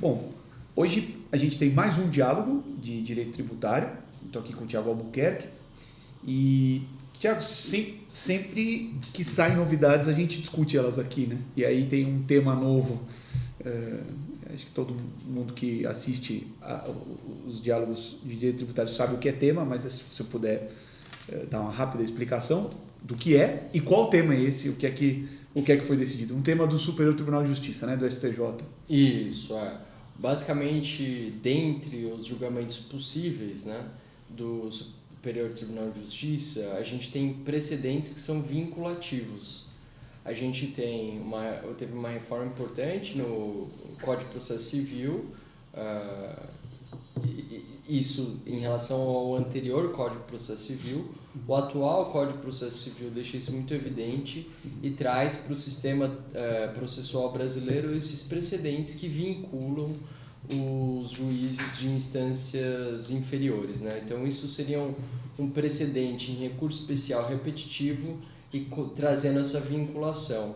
Bom, hoje a gente tem mais um diálogo de direito tributário. Estou aqui com o Thiago Albuquerque. E, Thiago, sempre que saem novidades, a gente discute elas aqui, né? E aí tem um tema novo. Acho que todo mundo que assiste os diálogos de direito tributário sabe o que é tema, mas se você puder dar uma rápida explicação do que é e qual tema é esse, o que é que foi decidido. Um tema do Superior Tribunal de Justiça, né, do STJ. Isso, basicamente, dentre os julgamentos possíveis, né, do Superior Tribunal de Justiça, a gente tem precedentes que são vinculativos. A gente teve uma reforma importante no Código de Processo Civil, isso em relação ao anterior Código de Processo Civil. O atual Código de Processo Civil deixa isso muito evidente e traz para o sistema processual brasileiro esses precedentes que vinculam os juízes de instâncias inferiores, né? Então isso seria um precedente em recurso especial repetitivo e trazendo essa vinculação.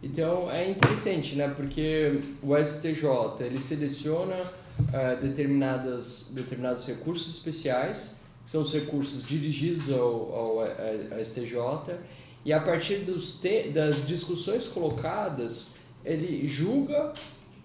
Então é interessante, né? Porque o STJ ele seleciona determinados recursos especiais, que são os recursos dirigidos ao STJ, e a partir das discussões colocadas, ele julga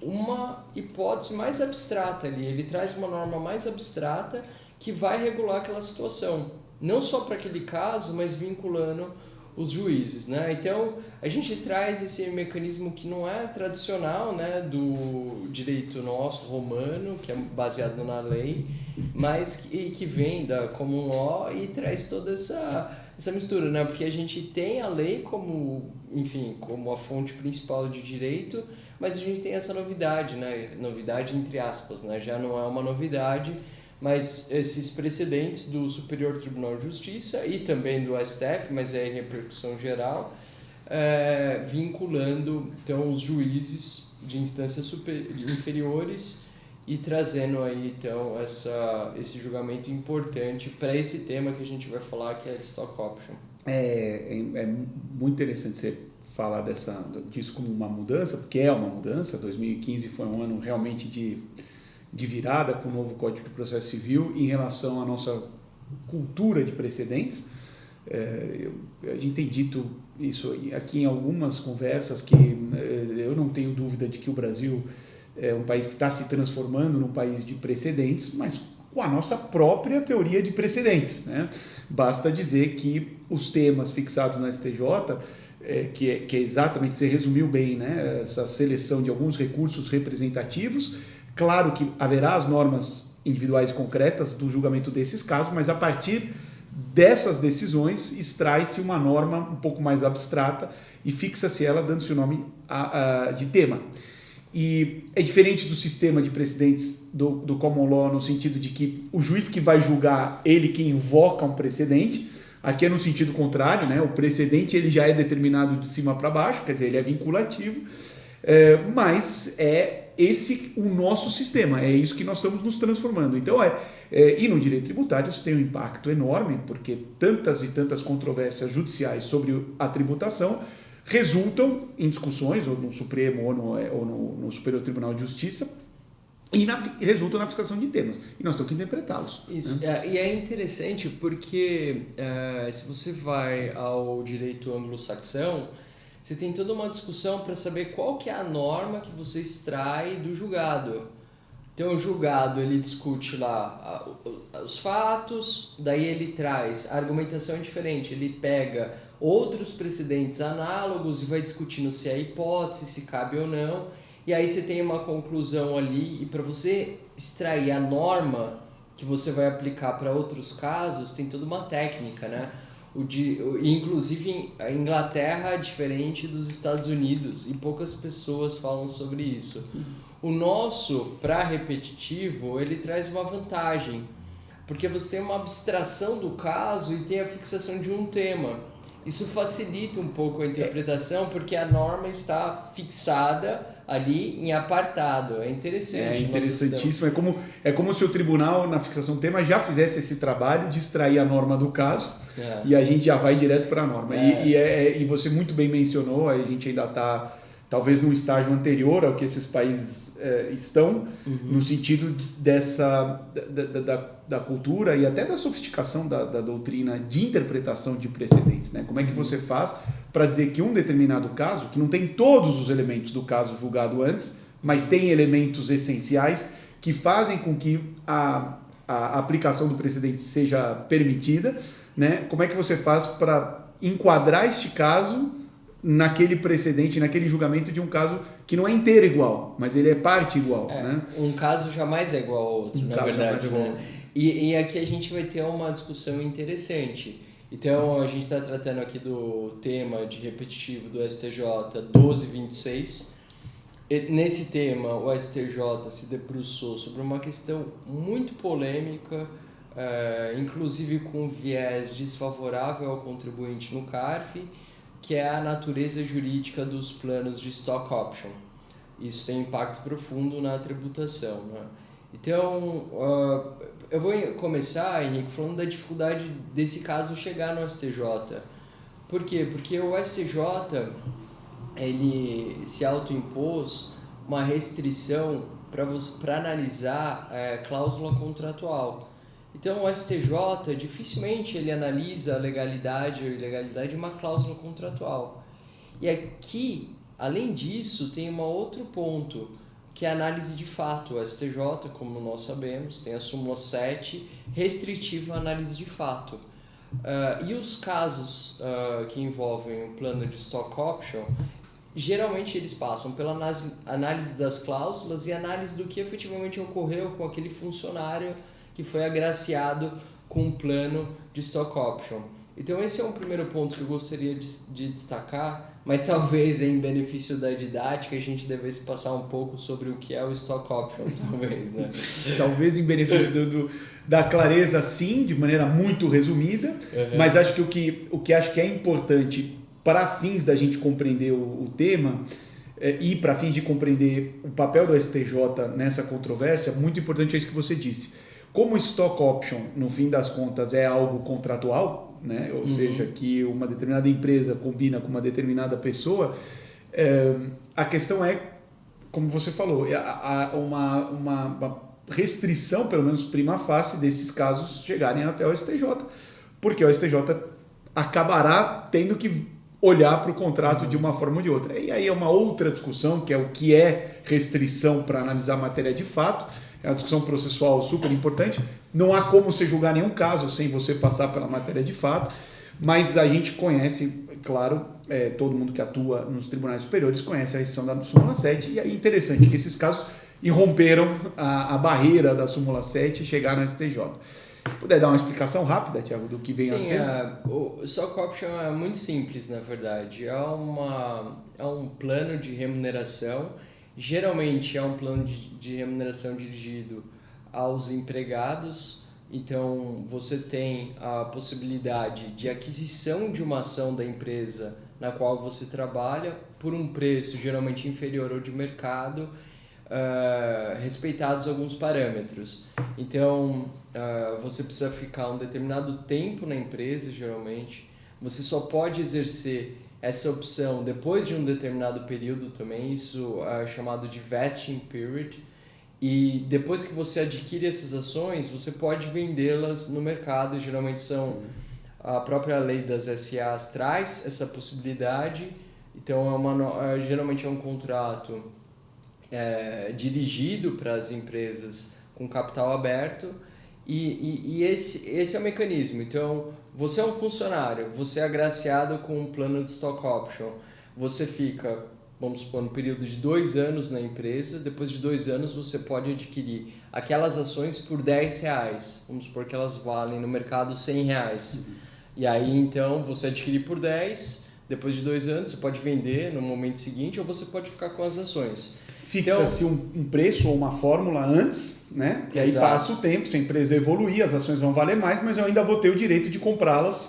uma hipótese mais abstrata ali, ele traz uma norma mais abstrata que vai regular aquela situação, não só para aquele caso, mas vinculando os juízes, né? Então a gente traz esse mecanismo que não é tradicional, né, do direito nosso romano, que é baseado na lei, mas que vem da common law e traz toda essa mistura, né? Porque a gente tem a lei como a fonte principal de direito, mas a gente tem essa novidade, né? Novidade entre aspas, né? Já não é uma novidade, mas esses precedentes do Superior Tribunal de Justiça e também do STF, mas é em repercussão geral, vinculando então os juízes de instâncias inferiores e trazendo aí então esse julgamento importante para esse tema que a gente vai falar, que é de stock option. É muito interessante você falar disso como uma mudança, porque é uma mudança. 2015 foi um ano realmente de virada com o novo Código de Processo Civil em relação à nossa cultura de precedentes. A gente tem dito isso aqui em algumas conversas, que eu não tenho dúvida de que o Brasil é um país que está se transformando num país de precedentes, mas com a nossa própria teoria de precedentes, né? Basta dizer que os temas fixados na STJ, que é exatamente, você resumiu bem, né? Essa seleção de alguns recursos representativos. Claro que haverá as normas individuais concretas do julgamento desses casos, mas a partir dessas decisões extrai-se uma norma um pouco mais abstrata e fixa-se ela dando-se o nome de tema. E é diferente do sistema de precedentes do common law, no sentido de que o juiz que vai julgar, ele que invoca um precedente. Aqui é no sentido contrário, né? O precedente ele já é determinado de cima para baixo, quer dizer, ele é vinculativo, mas é esse o nosso sistema, é isso que nós estamos nos transformando. Então, e no direito tributário isso tem um impacto enorme, porque tantas e tantas controvérsias judiciais sobre a tributação resultam em discussões, ou no Supremo ou no Superior Tribunal de Justiça, e resultam na fixação de temas. E nós temos que interpretá-los. Isso, né? E é interessante porque se você vai ao direito anglo-saxão, você tem toda uma discussão para saber qual que é a norma que você extrai do julgado. Então o julgado ele discute lá os fatos, daí ele traz a argumentação diferente, ele pega outros precedentes análogos e vai discutindo se é hipótese, se cabe ou não, e aí você tem uma conclusão ali, e para você extrair a norma que você vai aplicar para outros casos, tem toda uma técnica, né? Inclusive a Inglaterra é diferente dos Estados Unidos e poucas pessoas falam sobre isso. O nosso, para repetitivo, ele traz uma vantagem, porque você tem uma abstração do caso e tem a fixação de um tema. Isso facilita um pouco a interpretação, porque a norma está fixada ali em apartado. É interessante. É interessantíssimo. É como se o tribunal, na fixação do tema, já fizesse esse trabalho de extrair a norma do caso, e a gente já vai direto para a norma. E você muito bem mencionou, a gente ainda está talvez num estágio anterior ao que esses países estão, no sentido da cultura e até da sofisticação da doutrina de interpretação de precedentes, né? Como é que você faz para dizer que um determinado caso, que não tem todos os elementos do caso julgado antes, mas tem elementos essenciais que fazem com que a aplicação do precedente seja permitida, né? Como é que você faz para enquadrar este caso naquele precedente, naquele julgamento de um caso que não é inteiro igual, mas ele é parte igual, né? Um caso jamais é igual ao outro, na verdade, né? E aqui a gente vai ter uma discussão interessante. Então, a gente está tratando aqui do tema de repetitivo do STJ 1226. Nesse tema, o STJ se debruçou sobre uma questão muito polêmica, inclusive com viés desfavorável ao contribuinte no CARF, que é a natureza jurídica dos planos de stock option. Isso tem impacto profundo na tributação, né? Então, eu vou começar, Henrique, falando da dificuldade desse caso chegar no STJ. Por quê? Porque o STJ ele se autoimpôs uma restrição para analisar cláusula contratual. Então, o STJ dificilmente ele analisa a legalidade ou ilegalidade de uma cláusula contratual. E aqui, além disso, tem um outro ponto, que é a análise de fato. O STJ, como nós sabemos, tem a súmula 7, restritiva à análise de fato. E os casos que envolvem o plano de stock option, geralmente eles passam pela análise das cláusulas e análise do que efetivamente ocorreu com aquele funcionário que foi agraciado com um plano de stock option. Então esse é um primeiro ponto que eu gostaria de destacar, mas talvez em benefício da didática a gente devesse passar um pouco sobre o que é o stock option, talvez, né? Talvez em benefício da clareza, sim, de maneira muito resumida, mas acho que o que acho que é importante para fins da gente compreender o tema e para fins de compreender o papel do STJ nessa controvérsia, muito importante é isso que você disse. Como stock option, no fim das contas, é algo contratual, né? Ou seja, que uma determinada empresa combina com uma determinada pessoa, a questão é, como você falou, uma restrição, pelo menos prima facie, desses casos chegarem até o STJ, porque o STJ acabará tendo que olhar para o contrato de uma forma ou de outra. E aí é uma outra discussão, que é o que é restrição para analisar a matéria de fato. É uma discussão processual super importante. Não há como você julgar nenhum caso sem você passar pela matéria de fato, mas a gente conhece, claro, todo mundo que atua nos tribunais superiores conhece a restrição da súmula 7, e aí é interessante que esses casos irromperam a barreira da súmula 7 e chegaram no STJ. Puder dar uma explicação rápida, Thiago, do que vem a ser? O stock option é muito simples, na verdade. É um plano de remuneração. Geralmente é um plano de remuneração dirigido aos empregados. Então, você tem a possibilidade de aquisição de uma ação da empresa na qual você trabalha por um preço geralmente inferior ao de mercado, respeitados alguns parâmetros. Então, você precisa ficar um determinado tempo na empresa, geralmente. Você só pode exercer essa opção depois de um determinado período também, isso é chamado de vesting period. E depois que você adquire essas ações, você pode vendê-las no mercado. Geralmente a própria lei das SAs traz essa possibilidade. Então, geralmente é um contrato dirigido para as empresas com capital aberto. E esse é o mecanismo. Então, você é um funcionário, você é agraciado com um plano de stock option. Você fica, vamos supor, no período de 2 anos na empresa. Depois de 2 anos, você pode adquirir aquelas ações por R$10. Vamos supor que elas valem no mercado R$100. E aí, então, você adquirir por 10. Depois de 2 anos, você pode vender no momento seguinte ou você pode ficar com as ações. Fixa-se um preço ou uma fórmula antes, né? E aí passa o tempo, se a empresa evoluir, as ações vão valer mais, mas eu ainda vou ter o direito de comprá-las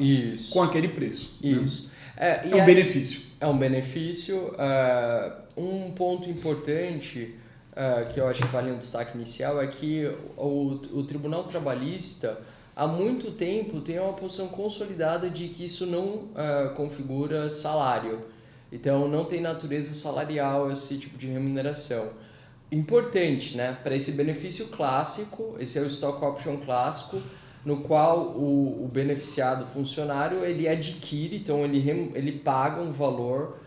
com aquele preço. Isso. Né? É um benefício. É um benefício. Um ponto importante que eu acho que vale um destaque inicial é que o Tribunal Trabalhista há muito tempo tem uma posição consolidada de que isso não configura salário. Então, não tem natureza salarial esse tipo de remuneração. Importante, né? Para esse benefício clássico, esse é o Stock Option clássico, no qual o beneficiado funcionário, ele adquire, então ele paga um valor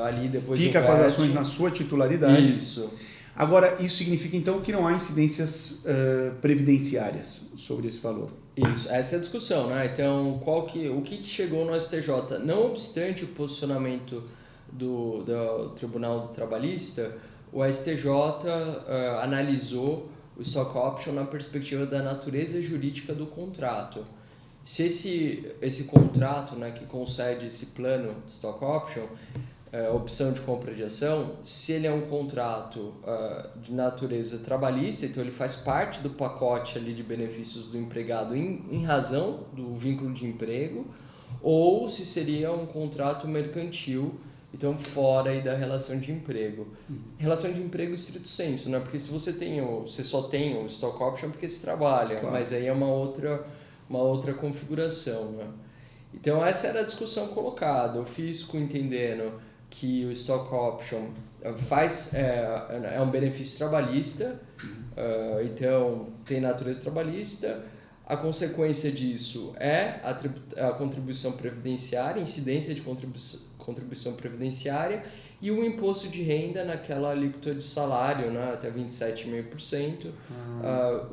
ali depois Fica com as ações na sua titularidade. Isso. Agora, isso significa então que não há incidências previdenciárias sobre esse valor? Isso, essa é a discussão, né? Então, o que chegou no STJ? Não obstante o posicionamento do Tribunal Trabalhista, o STJ analisou o Stock Option na perspectiva da natureza jurídica do contrato. Se esse contrato, né, que concede esse plano de Stock Option, opção de compra de ação, se ele é um contrato de natureza trabalhista, então ele faz parte do pacote ali de benefícios do empregado em razão do vínculo de emprego, ou se seria um contrato mercantil, então fora aí da relação de emprego. Relação de emprego estrito senso, né? Porque se você só tem o Stock Option porque você trabalha, claro. Mas aí é uma outra configuração, né? Então essa era a discussão colocada. Eu fiz entendendo que o Stock Option é um benefício trabalhista, então tem natureza trabalhista. A consequência disso é a contribuição previdenciária, incidência de contribuição previdenciária e o imposto de renda naquela alíquota de salário, né, até 27,5%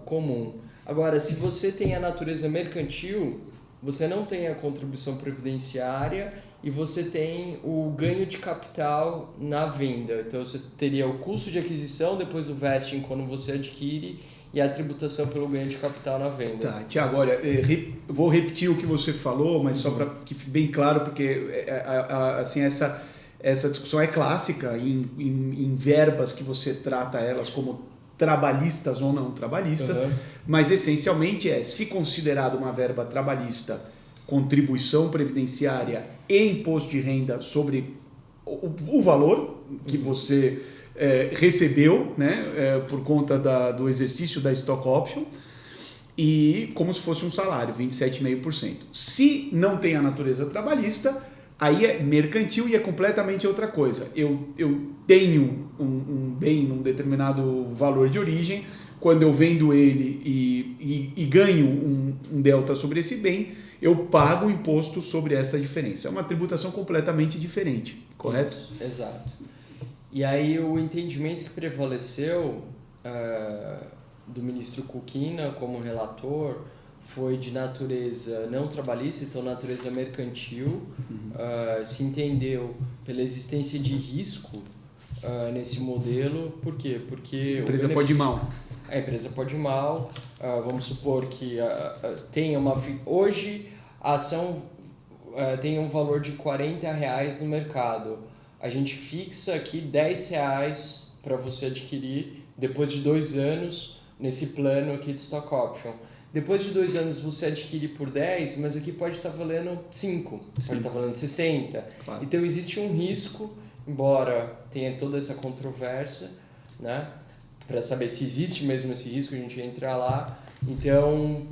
comum. Agora, se você tem a natureza mercantil, você não tem a contribuição previdenciária e você tem o ganho de capital na venda. Então, você teria o custo de aquisição, depois o vesting quando você adquire e a tributação pelo ganho de capital na venda. Tá, Tiago, olha, vou repetir o que você falou, mas só para que fique bem claro, porque assim, essa discussão é clássica em verbas que você trata elas como trabalhistas ou não trabalhistas, mas essencialmente se considerado uma verba trabalhista, contribuição previdenciária e imposto de renda sobre o valor que você recebeu, né, por conta do exercício da Stock Option, e como se fosse um salário, 27,5%. Se não tem a natureza trabalhista, aí é mercantil e é completamente outra coisa. Eu tenho um bem num determinado valor de origem, quando eu vendo ele e ganho um delta sobre esse bem, eu pago o imposto sobre essa diferença. É uma tributação completamente diferente, correto? Isso, exato. E aí o entendimento que prevaleceu do ministro Kukina como relator foi de natureza não trabalhista, então natureza mercantil. Se entendeu pela existência de risco nesse modelo. Por quê? Porque a empresa pode ir mal. A empresa pode ir mal. Vamos supor que hoje a ação tem um valor de R$40 no mercado. A gente fixa aqui R$10 para você adquirir depois de 2 anos nesse plano aqui de Stock Option. Depois de 2 anos você adquire por 10, mas aqui pode estar valendo 5, pode estar valendo 60. Claro. Então existe um risco, embora tenha toda essa controvérsia, né? Para saber se existe mesmo esse risco, a gente entra lá. Então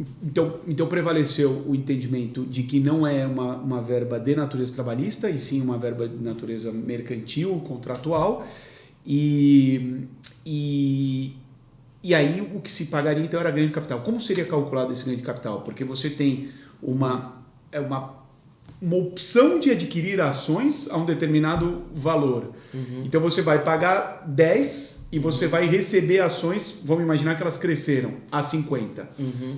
prevaleceu o entendimento de que não é uma verba de natureza trabalhista, e sim uma verba de natureza mercantil, contratual, e aí o que se pagaria então era ganho de capital. Como seria calculado esse ganho de capital? Porque você tem uma opção de adquirir ações a um determinado valor. Então você vai pagar 10 e você vai receber ações, vamos imaginar que elas cresceram a 50.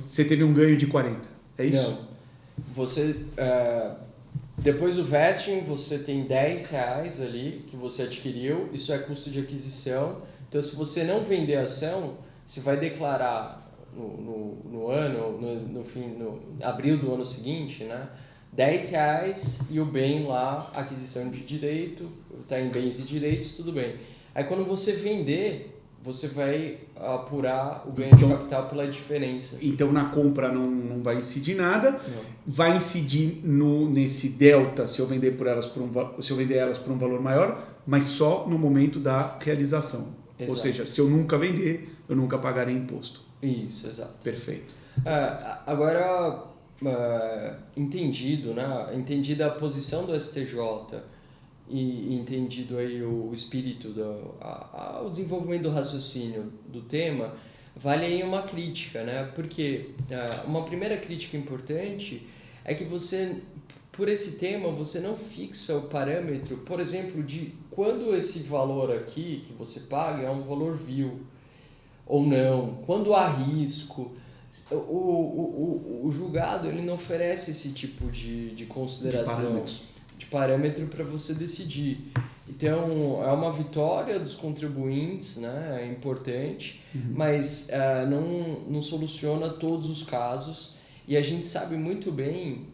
Você teve um ganho de 40. É isso? Não. Você, depois do vesting, você tem R$10 ali que você adquiriu. Isso é custo de aquisição. Então, se você não vender a ação, você vai declarar no abril do ano seguinte, né? R$10 e o bem lá, aquisição de direito, está em bens e direitos, tudo bem. Aí quando você vender, você vai apurar o ganho de capital pela diferença. Então na compra não vai incidir nada, vai incidir nesse delta se eu vender elas por um valor maior, mas só no momento da realização. Exato. Ou seja, se eu nunca vender, eu nunca pagarei imposto. Isso, exato. Perfeito. Agora, entendida a posição do STJ e entendido aí o espírito, o desenvolvimento do raciocínio do tema, vale aí uma crítica, né? Porque uma primeira crítica importante é que você, por esse tema, você não fixa o parâmetro, por exemplo, de quando esse valor aqui que você paga é um valor vil ou não, quando há risco. O julgado ele não oferece esse tipo de consideração, de parâmetro para você decidir. Então, é uma vitória dos contribuintes, né? É importante, mas não soluciona todos os casos. E a gente sabe muito bem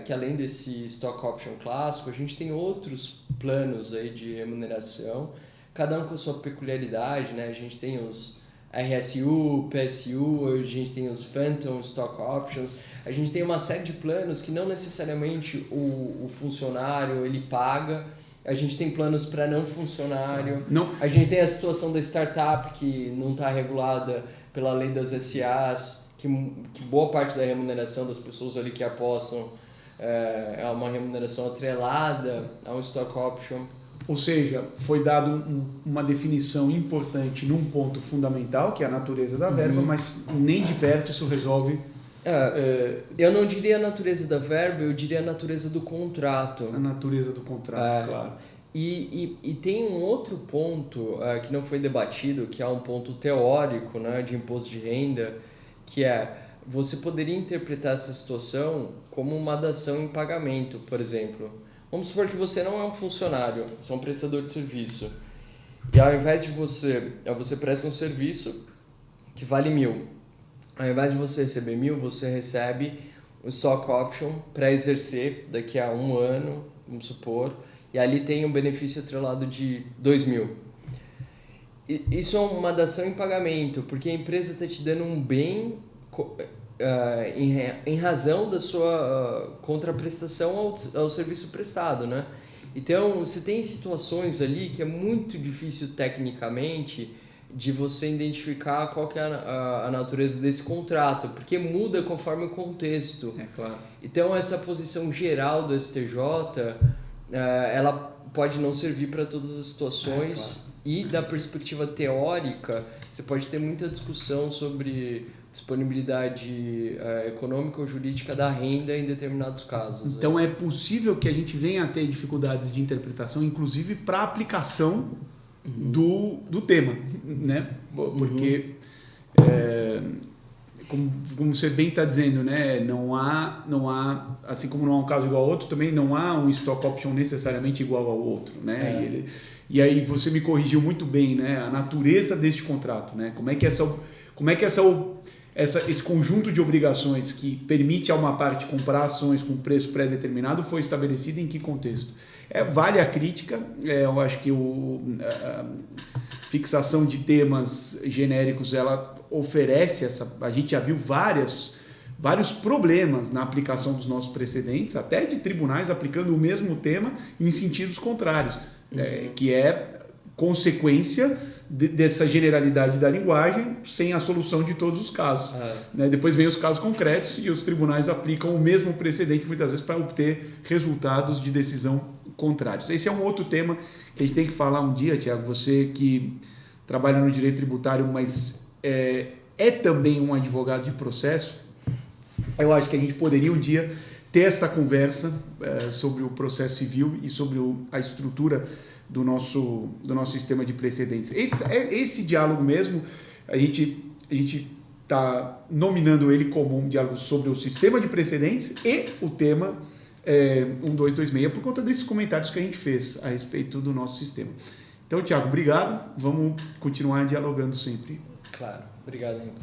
que além desse stock option clássico, a gente tem outros planos aí de remuneração, cada um com a sua peculiaridade, né? A gente tem os RSU, PSU, a gente tem os Phantom Stock Options, a gente tem uma série de planos que não necessariamente o funcionário ele paga, a gente tem planos para não funcionário, a gente tem a situação da startup que não está regulada pela lei das SAs, que boa parte da remuneração das pessoas ali que apostam é uma remuneração atrelada a um stock option. Ou seja, foi dado uma definição importante num ponto fundamental, que é a natureza da verba, mas nem de perto isso resolve... Eu não diria a natureza da verba, eu diria a natureza do contrato. A natureza do contrato, claro. E tem um outro ponto que não foi debatido, que é um ponto teórico, né, de imposto de renda, que é você poderia interpretar essa situação como uma dação em pagamento, por exemplo. Vamos supor que você não é um funcionário, você é um prestador de serviço. E ao invés de você presta um serviço que vale 1.000. Ao invés de você receber 1.000, você recebe um stock option para exercer daqui a 1 ano, vamos supor, e ali tem um benefício atrelado de 2.000. Isso é uma dação em pagamento, porque a empresa está te dando um bem em razão da sua contraprestação ao serviço prestado, né? Então, você tem situações ali que é muito difícil tecnicamente de você identificar qual que é a natureza desse contrato, porque muda conforme o contexto. É claro. Então, essa posição geral do STJ, ela pode não servir para todas as situações, claro. E da perspectiva teórica, você pode ter muita discussão sobre disponibilidade econômica ou jurídica da renda em determinados casos. Então é possível que a gente venha a ter dificuldades de interpretação, inclusive para a aplicação do tema, né? Porque, como você bem está dizendo, né? Não há, assim como não há um caso igual ao outro, também não há um stock option necessariamente igual ao outro, né? E aí você me corrigiu muito bem, né? A natureza deste contrato, né? Como é que esse conjunto de obrigações que permite a uma parte comprar ações com preço pré-determinado foi estabelecido em que contexto? Vale a crítica, eu acho que a fixação de temas genéricos ela oferece a gente já viu vários problemas na aplicação dos nossos precedentes, até de tribunais aplicando o mesmo tema em sentidos contrários, que é consequência dessa generalidade da linguagem sem a solução de todos os casos. Né? Depois vem os casos concretos e os tribunais aplicam o mesmo precedente muitas vezes para obter resultados de decisão contrários. Esse é um outro tema que a gente tem que falar um dia, Tiago, você que trabalha no direito tributário, mas é também um advogado de processo. Eu acho que a gente poderia um dia ter esta conversa sobre o processo civil e sobre a estrutura do nosso sistema de precedentes. Esse diálogo mesmo, a gente está nominando ele como um diálogo sobre o sistema de precedentes e o tema 1226, por conta desses comentários que a gente fez a respeito do nosso sistema. Então, Tiago, obrigado. Vamos continuar dialogando sempre. Claro. Obrigado, Henrique.